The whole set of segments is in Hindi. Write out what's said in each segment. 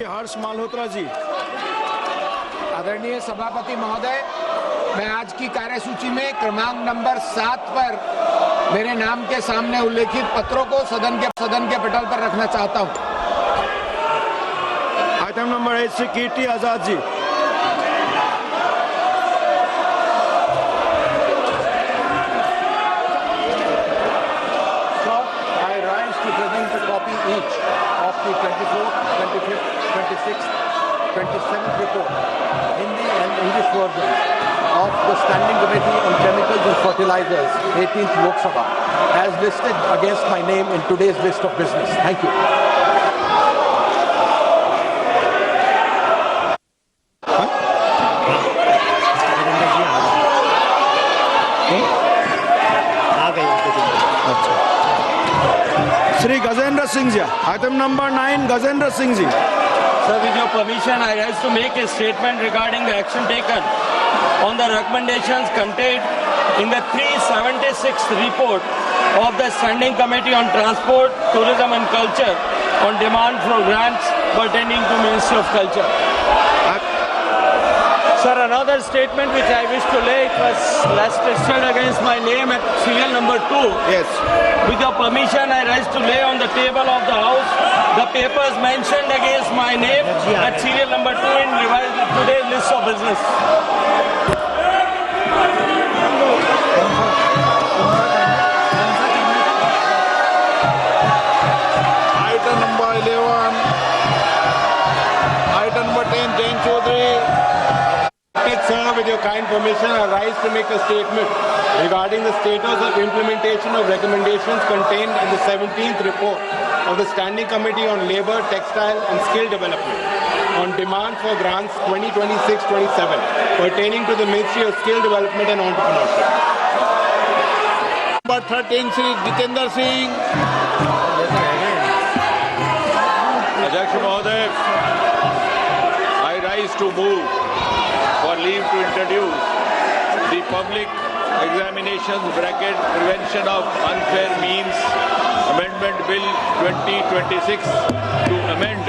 हर्ष मालहोत्रा जी। आदरणीय सभापति महोदय, मैं आज की कार्यसूची में क्रमांक नंबर 7 पर मेरे नाम के सामने उल्लेखित पत्रों को सदन के पटल पर रखना चाहता हूं। आइटम नंबर 8 से Kirti Azad ji. I rise to present a copy each of the 24th, 25th, 26th, 27th report, Hindi and English versions of the Standing Committee on Chemicals and Fertilizers, 18th Lok Sabha, as listed against my name in today's list of business. Thank you. Shri Gajendra Singh ji. Item number 9 Gajendra Singh ji. Sir, with your permission, I rise to make a statement regarding the action taken on the recommendations contained in the 376th report of the Standing Committee on Transport, Tourism and Culture on demand for grants pertaining to Ministry of Culture. Sir, another statement which I wish to lay, it was last listed against my name at serial number 2. Yes. With your permission, I rise to lay on the table of the House the papers mentioned against my name at serial number 2 in revised today's list of business. Item number 11. Item number 10 Jain Chaudhary. Sir, with your kind permission, I rise to make a statement regarding the status of implementation of recommendations contained in the 17th report of the Standing Committee on Labour, Textile and Skill Development on demand for grants 2026-27 pertaining to the Ministry of Skill Development and Entrepreneurship. Number 13 Shri Jitendra Singh. अध्यक्ष महोदय, I rise to move for leave to introduce the public examinations prevention of unfair means amendment bill 2026 to amend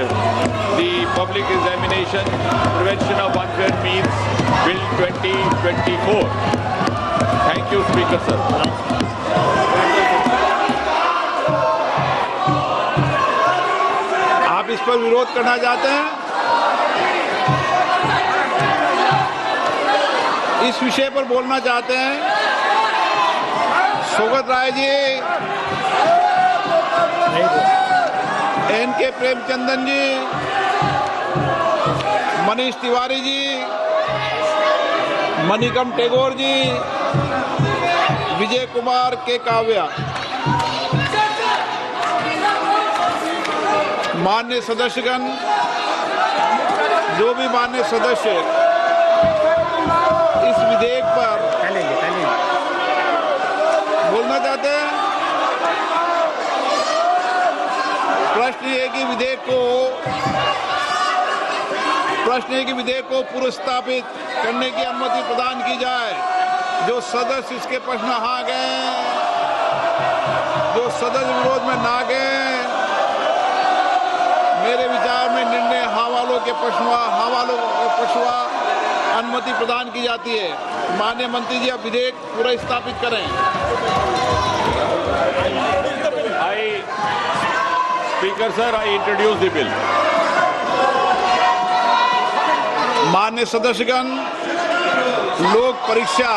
the public examination prevention of unfair means bill 2024. Thank you, Speaker sir. आप इस पर विरोध करना चाहते हैं? इस विषय पर बोलना चाहते हैं? सोगत राय जी, एन के प्रेमचंदन जी, मनीष तिवारी जी, मणिकम टेगोर जी, विजय कुमार के काव्या। मान्य सदस्यगण, जो भी मान्य सदस्य इस विधेयक पर बोलना चाहते हैं? प्रश्न ये कि विधेयक को पुरस्तापित करने की अनुमति प्रदान की जाए। जो सदस्य इसके पक्ष में हाँ गए, जो सदस्य विरोध में ना गए, मेरे विचार में निर्णय हाँ वालों के पक्ष में अनुमति प्रदान की जाती है। माननीय मंत्री जी, अब विधेयक पूरा स्थापित करें। Speaker sir, I introduce the bill. मान्य सदस्यगण, लोक परीक्षा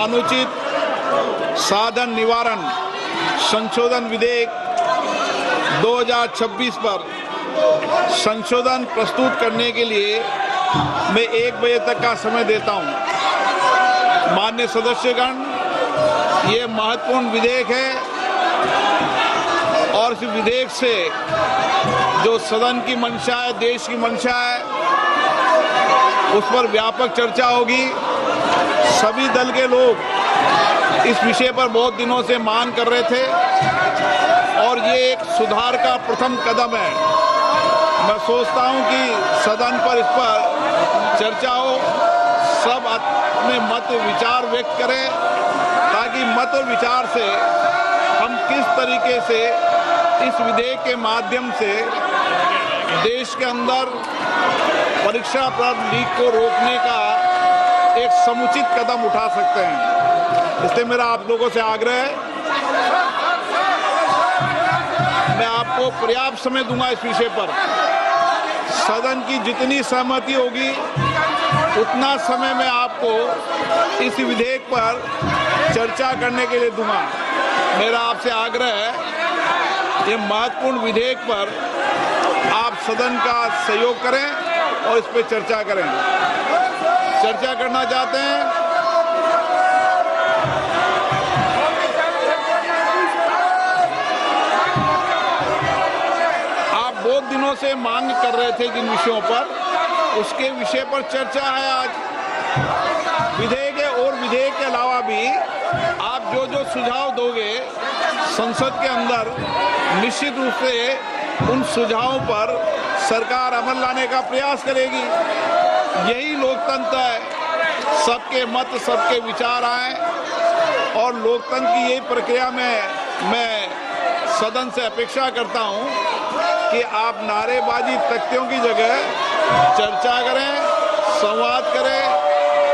अनुचित साधन निवारण संशोधन विधेयक 2026 पर संशोधन प्रस्तुत करने के लिए मैं 1 बजे तक का समय देता हूं। मान्य सदस्यगण, ये महत्वपूर्ण विधेयक है और इस विधेयक से जो सदन की मंशा है, देश की मंशा है, उस पर व्यापक चर्चा होगी। सभी दल के लोग इस विषय पर बहुत दिनों से मांग कर रहे थे और ये एक सुधार का प्रथम कदम है। मैं सोचता हूं कि सदन पर इस पर चर्चा हो, सब अपने मत विचार व्यक्त करें ताकि मत और विचार से हम किस तरीके से इस विधेयक के माध्यम से देश के अंदर परीक्षा प्रारंभ लीक को रोकने का एक समुचित कदम उठा सकते हैं। इसलिए मेरा आप लोगों से आग्रह है, मैं आपको पर्याप्त समय दूंगा इस विषय पर। सदन की जितनी सहमति होगी उतना समय मैं आपको इस विधेयक पर चर्चा करने के लिए दूंगा। मेरा आपसे आग्रह है, ये महत्वपूर्ण विधेयक पर आप सदन का सहयोग करें और इस पर चर्चा करें। चर्चा करना चाहते हैं? आप बहुत दिनों से मांग कर रहे थे जिन विषयों पर, उसके विषय पर चर्चा है आज। विधेयक और विधेयक के अलावा भी आप जो जो सुझाव दोगे संसद के अंदर, निश्चित रूप से उन सुझावों पर सरकार अमल लाने का प्रयास करेगी। यही लोकतंत्र है, सबके मत सबके विचार आए, और लोकतंत्र की यही प्रक्रिया में मैं सदन से अपेक्षा करता हूं कि आप नारेबाजी तख्तियों की जगह चर्चा करें, संवाद करें,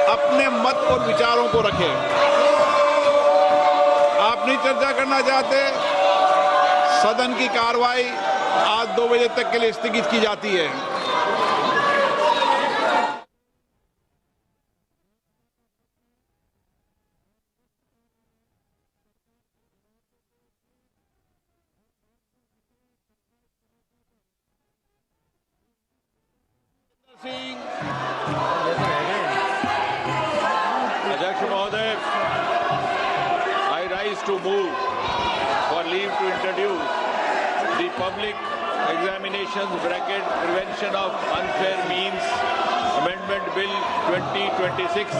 अपने मत और विचारों को रखें। आप नहीं चर्चा करना चाहते, सदन की कार्रवाई आज 2 बजे तक के लिए स्थगित की जाती है। अध्यक्ष महोदय, I rise to move for leave to introduce the public examinations bracket prevention of unfair means amendment bill 2026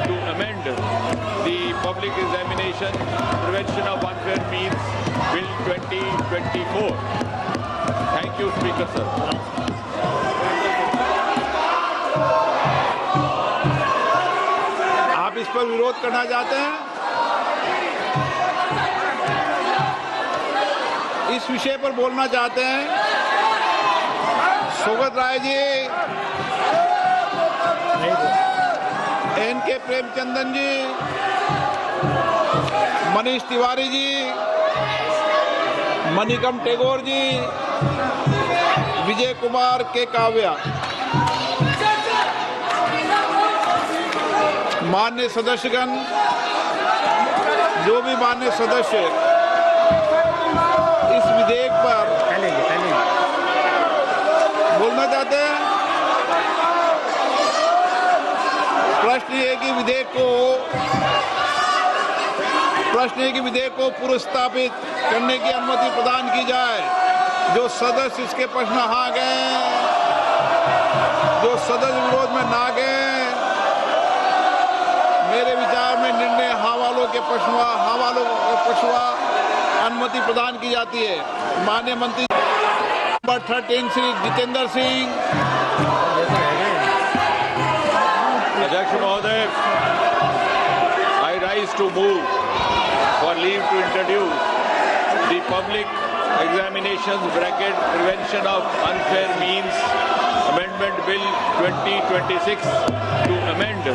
to amend the public examination prevention of unfair means bill 2024. Thank you, Speaker sir. आप इस पर विरोध करना चाहते हैं? इस विषय पर बोलना चाहते हैं? सोगत राय जी, एन के प्रेमचंदन जी, मनीष तिवारी जी, मणिकम टेगोर जी, विजय कुमार के काव्या। माननीय सदस्यगण, जो भी माननीय सदस्य इस विधेयक पर बोलना चाहते हैं, प्रश्न ये कि विधेयक को पुरस्तापित करने की अनुमति प्रदान की जाए। जो सदस्य इसके पक्ष में हाँ गए, जो सदस्य विरोध में ना गए, मेरे विचार में निर्णय हाँ वालों के पक्ष अनुमति प्रदान की जाती है। माननीय मंत्री नंबर 13 श्री जितेंद्र सिंह। अध्यक्ष महोदय, I rise to move for leave to introduce the public examinations bracket prevention of unfair means amendment bill 2026 to amend the